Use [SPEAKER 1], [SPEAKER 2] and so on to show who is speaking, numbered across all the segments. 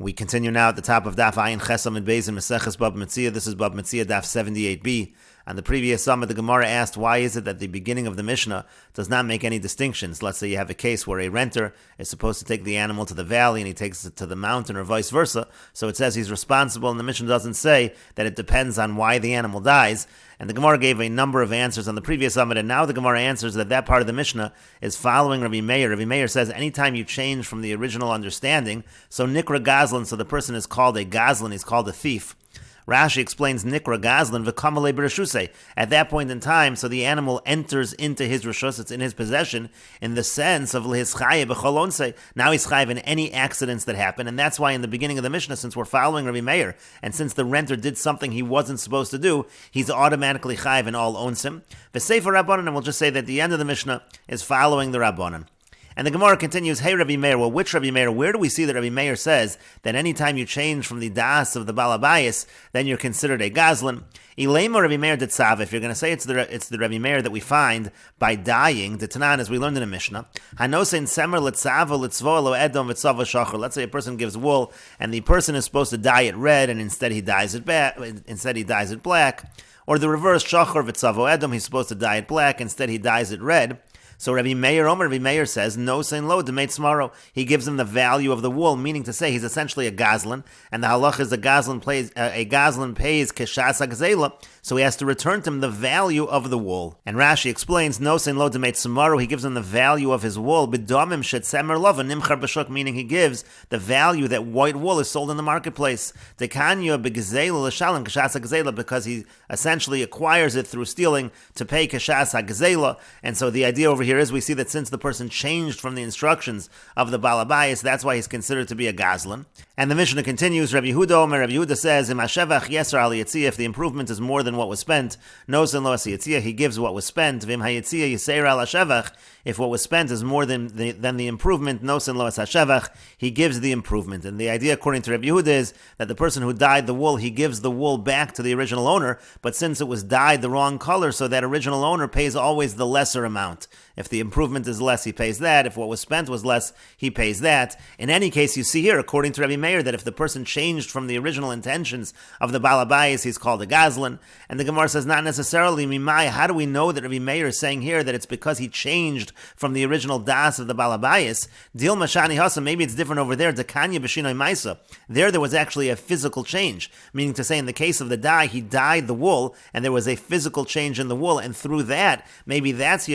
[SPEAKER 1] We continue now at the top of Daf Ayin Chesam and Beis in Meseches Bava Metzia. This is Bava Metzia Daf 78b. On the previous summit, the Gemara asked, why is it that the beginning of the Mishnah does not make any distinctions? Let's say you have a case where a renter is supposed to take the animal to the valley and he takes it to the mountain or vice versa. So it says he's responsible, and the Mishnah doesn't say that it depends on why the animal dies. And the Gemara gave a number of answers on the previous summit, and now the Gemara answers that part of the Mishnah is following Rabbi Meir. Rabbi Meir says anytime you change from the original understanding, so Nikra Gazlan, so the person is called a Gazlan, he's called a thief. Rashi explains Nikra Gazlan v'kamalei b'reshusei. At that point in time, so the animal enters into his reshus, it's in his possession, in the sense of his chayev b'cholonsei. Now he's chayev in any accidents that happen, and that's why in the beginning of the Mishnah, since we're following Rabbi Meir, and since the renter did something he wasn't supposed to do, he's automatically chayev in all onsim. V'sefer Rabbanan, and we'll just say that the end of the Mishnah is following the Rabbanan. And the Gemara continues, hey Rabbi Meir, well, which Rabbi Meir? Where do we see that Rabbi Meir says that anytime you change from the das of the balabayas, then you're considered a gazlan? Ilema Rabbi Meir detzav, if you're going to say it's the Rabbi Meir that we find by dying, the Tanan, as we learned in a Mishnah, hanosein semer litzavo litzvo lo edom vitzavo shachar. Let's say a person gives wool, and the person is supposed to dye it red, and instead he dyes it black. Or the reverse, shachar vitzavo edom, he's supposed to dye it black, instead he dyes it red. So Rabbi Meir says, no sein lo demeit smaro. He gives him the value of the wool, meaning to say he's essentially a gazlan, and the halach is a gazlan pays keshas hagzela, so he has to return to him the value of the wool. And Rashi explains, no sein lo demeit smaro. He gives him the value of his wool, b'domim shetzemer lova nimchar b'shuk, meaning he gives the value that white wool is sold in the marketplace. Dekanya b'gzela l'shalom keshas hagzela, because he essentially acquires it through stealing to pay keshas hagzela. And so the idea over here is we see that since the person changed from the instructions of the balabayas, that's why he's considered to be a gazlan. And the Mishnah continues, Rabbi Yehuda says, if the improvement is more than what was spent, he gives what was spent. If what was spent is more than the improvement, he gives the improvement. And the idea, according to Rabbi Yehuda, is that the person who dyed the wool, he gives the wool back to the original owner, but since it was dyed the wrong color, so that original owner pays always the lesser amount. If the improvement is less, he pays that. If what was spent was less, he pays that. In any case, you see here, according to Rabbi Meir, that if the person changed from the original intentions of the balabayas, he's called a gazlan. And the Gemara says, not necessarily mimai. How do we know that Rabbi Meir is saying here that it's because he changed from the original das of the balabayas? Dil mashani hasa, maybe it's different over there. Dekanya b'shinoi maisa. There was actually a physical change, meaning to say in the case of the dye, he dyed the wool, and there was a physical change in the wool, and through that, maybe that's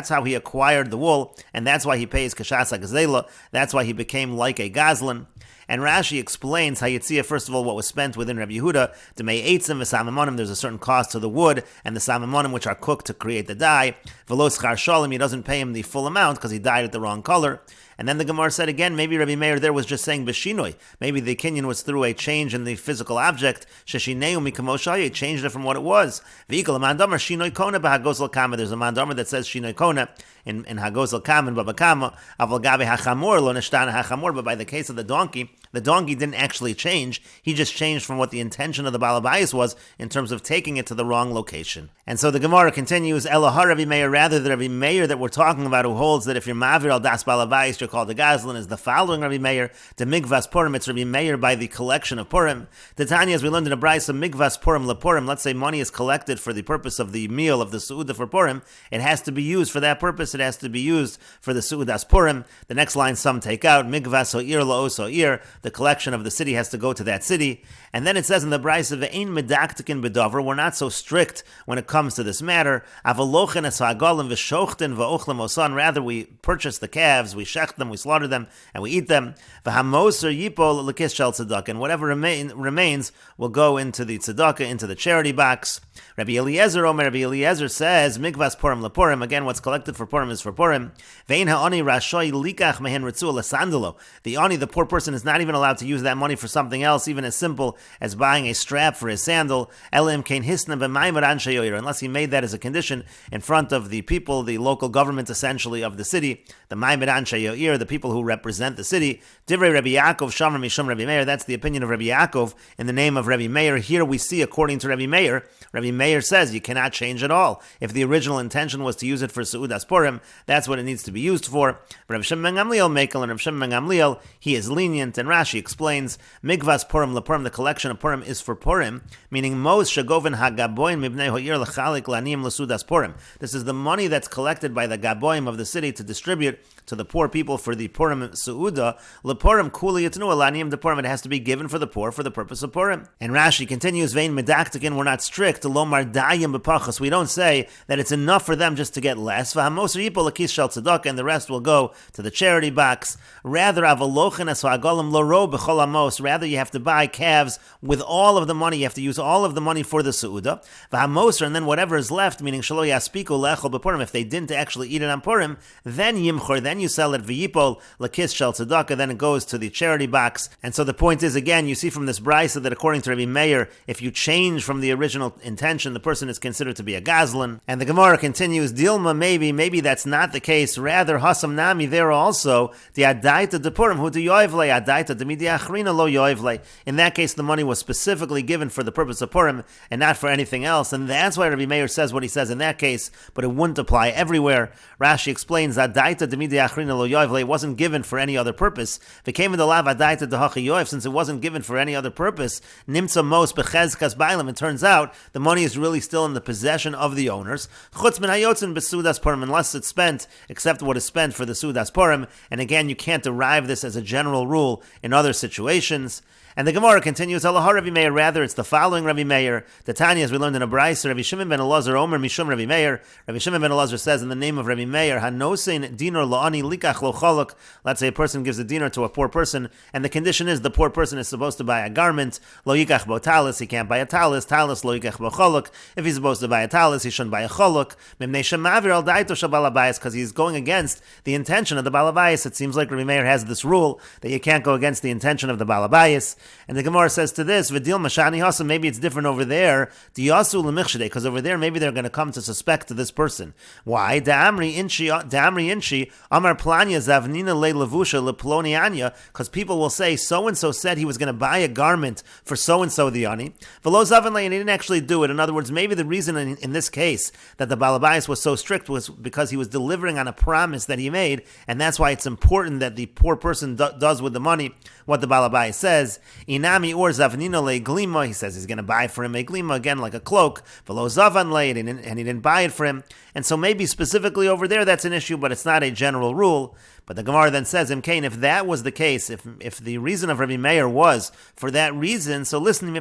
[SPEAKER 1] how he acquired the wool, and that's why he pays kashasa gazela. That's why he became like a gazlan. And Rashi explains Hayetzia, first of all, what was spent within Rabbi Yehuda, to may eitzim v'samamonim, there's a certain cost to the wood, and the samamonim which are cooked to create the dye. V'lo schar shalom, he doesn't pay him the full amount because he dyed it the wrong color. And then the Gemara said again, maybe Rabbi Meir there was just saying b'shinoi. Maybe the kinyan was through a change in the physical object. Sheshineu mikamo shayeh, changed it from what it was. V'ikol mandamer shinoi kona b'hagos kama. There's a mandamer that says shinoi kona in hagos kama and Babba kama. Aval gabe hachamor lo neshtana hachamor. But by the case of the donkey didn't actually change. He just changed from what the intention of the balabayas was in terms of taking it to the wrong location. And so the Gemara continues, Elahar Rabbi Meir, rather the Rabbi Meir that we're talking about, who holds that if you're mavir al das balabayas, you're called a gazlan, is the following Rabbi Meir, the migvas purim. It's Rabbi Meir by the collection of purim. The Tanya, as we learned in a brayso, migvas purim lepurim. Let's say money is collected for the purpose of the meal of the suuda for purim. It has to be used for that purpose. It has to be used for the suudas purim. The next line some take out, migvas ho'ir lo'os ho'ir. The collection of the city has to go to that city. And then it says in the brayso, ve'ein medaktikin bedover. We're not so strict when it comes to this matter. Avalochen es ha'agalim v'shochten v'ochlem osan. Rather, we purchase the calves, we shech them, we slaughter them, and we eat them. V'hamoser yipol l'kis shel tzedakah. And whatever remains will go into the tzedakah, into the charity box. Rabbi Eliezer says, Migvas Purim lepurim. Again, what's collected for Purim is for Purim. Vein ha'ani rashoy likach mehen ritzua l'sandalo. The ani, the poor person, is not even allowed to use that money for something else, even as simple as buying a strap for his sandal. Elim kein hisna b'maimar anshe yoyer. Unless he made that as a condition in front of the people, the local government essentially of the city, the maimar anshe yoyer, the people who represent the city. Divrei Rabbi Yaakov Shamar Mishum Rabbi Meir. That's the opinion of Rabbi Yaakov in the name of Rabbi Meir. Here we see, according to Rabbi Meir says you cannot change at all. If the original intention was to use it for Seudas Purim, that's what it needs to be used for. Rav Shimon ben Gamliel Mekel, and Rav Shimon ben Gamliel, he is lenient, and Rashi Rashi explains, Migvas Purim lePurim, the collection of Purim is for Purim, meaning Mos Shagoven HaGaboim Mibnei Ho'ir L'chalik L'Aniyim L'Sudas Purim. This is the money that's collected by the Gaboim of the city to distribute to the poor people for the Purim Su'uda. LePurim Kuli Yitnu L'Aniyim de Purim. It has to be given for the poor for the purpose of Purim. And Rashi continues, Vein Medaktikin, we're not strict. Lomar Dayim B'Pachas. We don't say that it's enough for them just to get less. V'Hamos Yipol L'Kis Shel Tzedakah, and the rest will go to the charity box. Rather, Avalochen Es Ha'Golim L'Ro B'Chol Amos. Rather, you have to buy calves with all of the money. You have to use all of the money for the Su'uda. V'Hamos, and then whatever is left, meaning Shelo Yaspiku L'Echol B'Purim, if they didn't actually eat it on Purim, then Yimchor, then you sell it V'Yipol L'Kis Shel Tzedakah, then it goes to the charity box. And so the point is, again, you see from this brisa that according to Rabbi Meir, if you change from the original intention, the person is considered to be a gazlan. And the Gemara continues, Dilma, maybe that's not the case. Rather, Hasam Nami, there also, the Adaita de Purim, who de Yoivle, Adaita de Midi Achrina lo Yoivle. In that case, the money was specifically given for the purpose of Purim and not for anything else. And that's why Rabbi Meir says what he says in that case, but it wouldn't apply everywhere. Rashi explains, Adaita de Midi Achrina lo Yoivle, it wasn't given for any other purpose. If it came in the lav Adaita de Hachi Yoiv, since it wasn't given for any other purpose, Nimtza Mos Bechezkas Bailam, it turns out the money is really still in the possession of the owners. Chutz min hayotzin b'sudas Purim, unless it's spent, except what is spent for the Sudas Purim. And again, you can't derive this as a general rule in other situations. And the Gemara continues, Allah Rabbi Meir, rather it's the following Rabbi Meir. The Tanya, as we learned in a brayso, Rabbi Shimon ben Elazar Omer Mishum Rabbi Meir. Rabbi Shimon ben Elazar says in the name of Rabbi Meir, Hanosein dinor la'ani likach lo chaluk. Let's say a person gives a dinar to a poor person, and the condition is the poor person is supposed to buy a garment. Lo yikach bo talis, he can't buy a talis. Talis lo yikach bo chaluk. If he's supposed to buy a talis, he shouldn't buy a chaluk. Mimnei shemavir al daito shabalabayis, because he's going against the intention of the balabayis. It seems like Rabbi Meir has this rule that you can't go against the intention of the balabayis. And the Gemara says to this, V'dil mashani hasa, maybe it's different over there, Diyasu l'michshadei, because over there maybe they're going to come to suspect to this person. Why? Da'amri inshi, amar planya zavnina le levusha le ploni anya, because people will say, so-and-so said he was going to buy a garment for so-and-so the ani, v'lo zavan le, and he didn't actually do it. In other words, maybe the reason in this case that the balabayas was so strict was because he was delivering on a promise that he made, and that's why it's important that the poor person does with the money what the balabayas says. Inami or zavnina le glima, he says he's going to buy for him a glima, again like a cloak, v'lo zavan le, and he didn't buy it for him. And so maybe specifically over there that's an issue, but it's not a general rule. But the Gemara then says, Imkain, if that was the case, if the reason of Rabbi Meir was for that reason, so listen,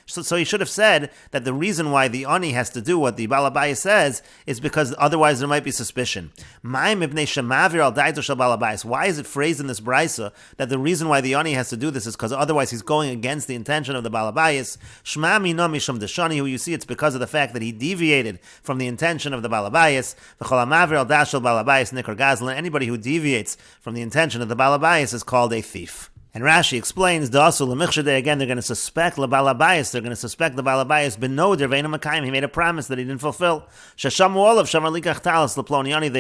[SPEAKER 1] so he should have said that the reason why the ani has to do what the Balabaya says is because otherwise there might be suspicion. Why is it phrased in this brisa that the reason why the ani has to do this is because otherwise he's going against the intention of the Balabayas? Shma mino mishum deshani, who you see it's because of the fact that he deviated from the intention of the Balabayas. Anybody who deviates from the intention of the Balabayas is called a thief. And Rashi explains, again, they're going to suspect the Balabayas. They're going to suspect the Balabayas. He made a promise that he didn't fulfill. They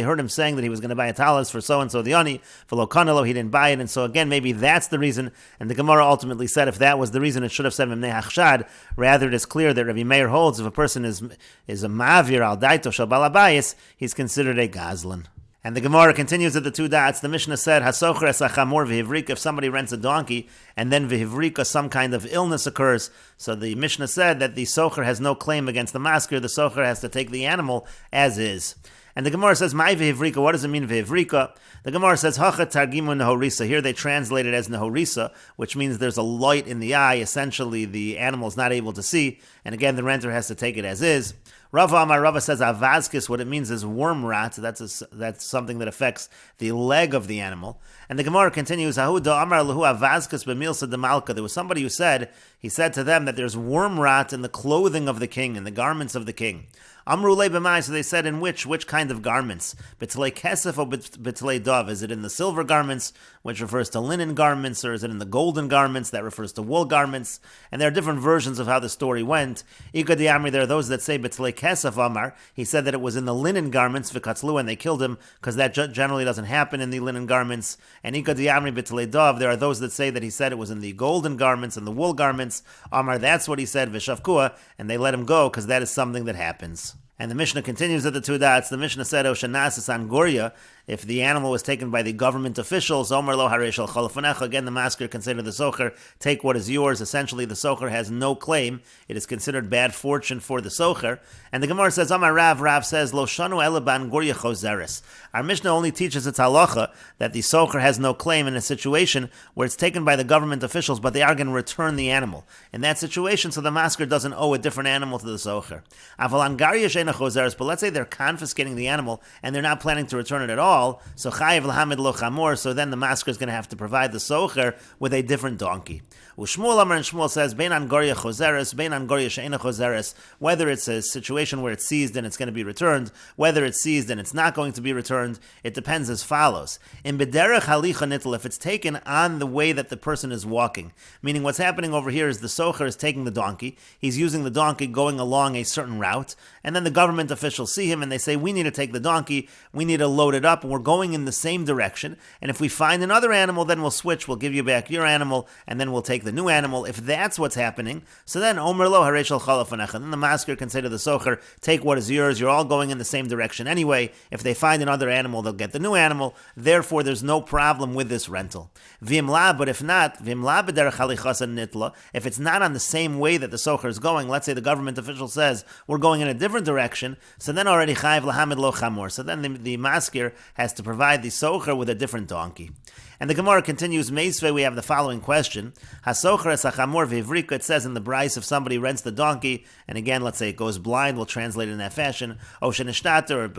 [SPEAKER 1] heard him saying that he was going to buy a talis for so-and-so the ani. He didn't buy it. And so again, maybe that's the reason. And the Gemara ultimately said if that was the reason, it should have said Mimnei Hachshad. Rather, it is clear that Rabbi Meir holds if a person is a mavir al daito shel Balabayas, he's considered a gazlan. And the Gemara continues at the two dots. The Mishnah said, Hasocher es achamor v'hivrika, if somebody rents a donkey, and then v'hivrika, some kind of illness occurs. So the Mishnah said that the socher has no claim against the masker. The socher has to take the animal as is. And the Gemara says, Mai v'hivrika, what does it mean v'hivrika? The Gemara says, Hacha targimu nehorisa. Here they translate it as nehorisa, which means there's a light in the eye. Essentially, the animal is not able to see. And again, the renter has to take it as is. Rava Amar Rava says avazkis, what it means is worm rot. That's something that affects the leg of the animal. And the Gemara continues, Ahuda Amar Lahu avazkis b'milsa demalka. There was somebody who said to them that there's worm rot in the clothing of the king, in the garments of the king. Amru le b'mai, so they said, in which kind of garments? B'tlei kesef or b'tlei dov? Is it in the silver garments, which refers to linen garments, or is it in the golden garments, that refers to wool garments? And there are different versions of how the story went. Ika di'amri, there are those that say b'tlei kesef amar, he said that it was in the linen garments, v'katzlu, and they killed him, because that generally doesn't happen in the linen garments. And Ika di'amri b'tlei dov, there are those that say that he said it was in the golden garments and the wool garments. Amar, that's what he said, v'shavkua, and they let him go, because that is something that happens. And the Mishnah continues at the two dots. The Mishnah said, Oshanasas Angoria, If the animal was taken by the government officials, Omer lo harei shel chol lefanecha, again the masker can say to the socher, take what is yours. Essentially, the socher has no claim. It is considered bad fortune for the socher. And the Gemara says, Amar Rav says, Lo shanu elaban gorya chozeres. Our Mishnah only teaches its halacha that the socher has no claim in a situation where it's taken by the government officials, but they are going to return the animal. In that situation, so the masker doesn't owe a different animal to the socher. Avalan garya sheina chozeres, but let's say they're confiscating the animal and they're not planning to return it at all, so chayiv lahamid lo chamor, so then the masker is going to have to provide the socher with a different donkey. Ushmuel Amar, and Shmuel says, Bein an gorya chozeres, bein an gorya sheina chozeres, whether it's a situation where it's seized and it's going to be returned, whether it's seized and it's not going to be returned, it depends as follows. In bederech halicha nitl, if it's taken on the way that the person is walking, meaning what's happening over here is the socher is taking the donkey, he's using the donkey going along a certain route, and then the government officials see him and they say, we need to take the donkey, we need to load it up, and we're going in the same direction, and if we find another animal, then we'll switch, we'll give you back your animal, and then we'll take the new animal. If that's what's happening, so then Omer lo harei shel chol lefanecha, then the masker can say to the socher, take what is yours, you're all going in the same direction anyway. If they find another animal, they'll get the new animal, therefore there's no problem with this rental. V'imla, but if not, v'imla b'derech halichasa nitla, if it's not on the same way that the socher is going, let's say the government official says, we're going in a different direction, so then already chayiv lahamid lo chamor, so then the masker has to provide the socher with a different donkey. And the Gemara continues, Meisvei, we have the following question. Hasocher es hachamor v'ivrika, it says in the Bryce, if somebody rents the donkey, and again, let's say it goes blind, we'll translate it in that fashion, o shenishtater,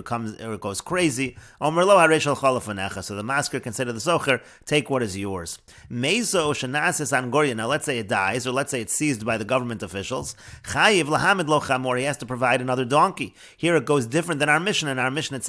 [SPEAKER 1] or it goes crazy, omer lo harei shel chol lefanecha, so the masker can say to the socher, take what is yours. Meizo shenasis an gorya, now let's say it dies, or let's say it's seized by the government officials, chayiv lahamid lo chamor, he has to provide another donkey. Here it goes different than our Mishnah. In our Mishnah it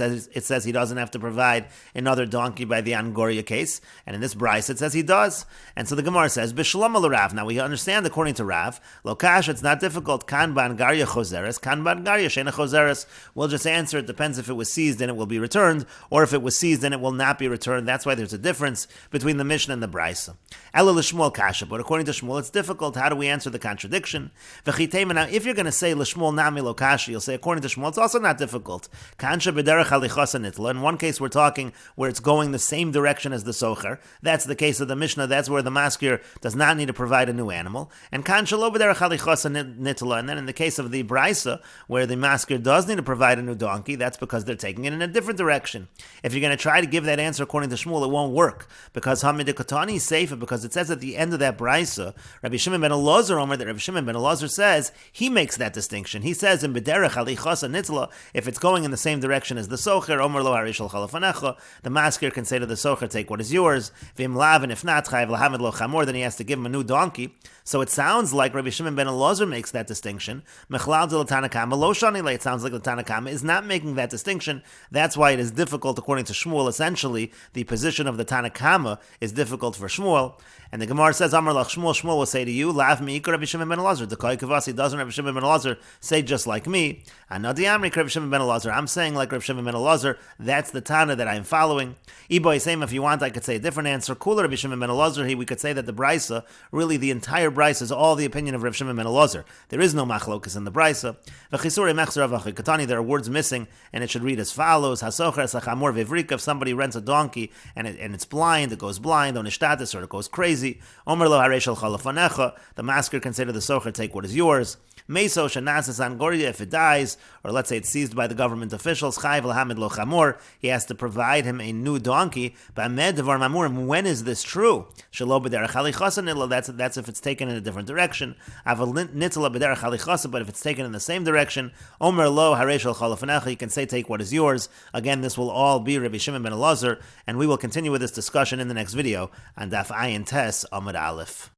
[SPEAKER 1] says he doesn't have to provide another donkey by the Angoria case, and in this Bryce it says he does. And so the Gemara says, B'shalom al Rav. Now we understand according to Rav, Lokash, it's not difficult, Kan ban garya chozeres, Kan ban garya shena chozeres. We'll just answer, it depends if it was seized and it will be returned, or if it was seized and it will not be returned. That's why there's a difference between the Mishnah and the Bryce. Ela l'shmuel kasha, but according to Shmuel it's difficult. How do we answer the contradiction? V'chitema, now if you're going to say l'shmuel nami lo kasha, you'll say according to Shmuel it's also not difficult. Kansha b'derech halichasa nitla. In one case we're talking where it's going the same direction as the socher. That's the case of the Mishnah. That's where the masker does not need to provide a new animal. And kansha lo b'derech halichasa nitla. And then in the case of the Brisa, where the masker does need to provide a new donkey, that's because they're taking it in a different direction. If you're going to try to give that answer according to Shmuel, it won't work, because Hamid Katani is safer, because it says at the end of that Brisa, Rabbi Shimon ben Elazar, Omer, that Rabbi Shimon ben Elazar says, he makes that distinction. He says in B'derech halichasa nitla, if it's going in the same direction as the socher, Omer lo harei shel chol lefanecha, the masker can say to the socher, take what is yours. V'im lav, and if not, chayiv lahamid lo chamor, then he has to give him a new donkey. So it sounds like Rabbi Shimon ben Elazar makes that distinction. Mechlal de l'Tana Kama lo shani, it sounds like the Tana Kama is not making that distinction. That's why it is difficult according to Shmuel. Essentially, the position of the Tana Kama is difficult for Shmuel. And the Gemara says, Amar lach Shmuel, Shmuel will say to you, Lav mi'ikar Rabbi Shimon ben Elazar. The Koi Kavasi doesn't Rabbi Shimon ben Elazar say just like me. Anadi Amri Rabbi Shimon ben Elazar. I'm saying like Rabbi Shimon ben Elazar. That's the Tana that I'm following. Iboy, same if you want, I could say a different answer. Cooler Rabbi Shimon ben Elazar. We could say that the Brisa, really the entire Brisa is all the opinion of Rabbi Shimon ben Elazar. There is no machlokas in the Brisa. There are words missing, and it should read as follows: Hasocher sachamor vivrika. If somebody rents a donkey and it's blind, it goes blind, on ishtatis, or it goes crazy. Omer lo harei shel chol lefanecha. The masker can say to the socher, take what is yours. Meso shenasis an gorya, if it dies, or let's say it's seized by the government officials, chayiv lahamid lo chamor, he has to provide him a new donkey. Ba'amed devar mamurim, when is this true? Shelo b'derech halichasa nitla, that's if it's taken in a different direction. Aval nitla b'derech halichasa, but if it's taken in the same direction, omer lo harei shel chol lefanecha, he can say, take what is yours. Again, this will all be Rabbi Shimon ben Elazar, and we will continue with this discussion in the next video on Daf Ayin Tes Amud Aleph.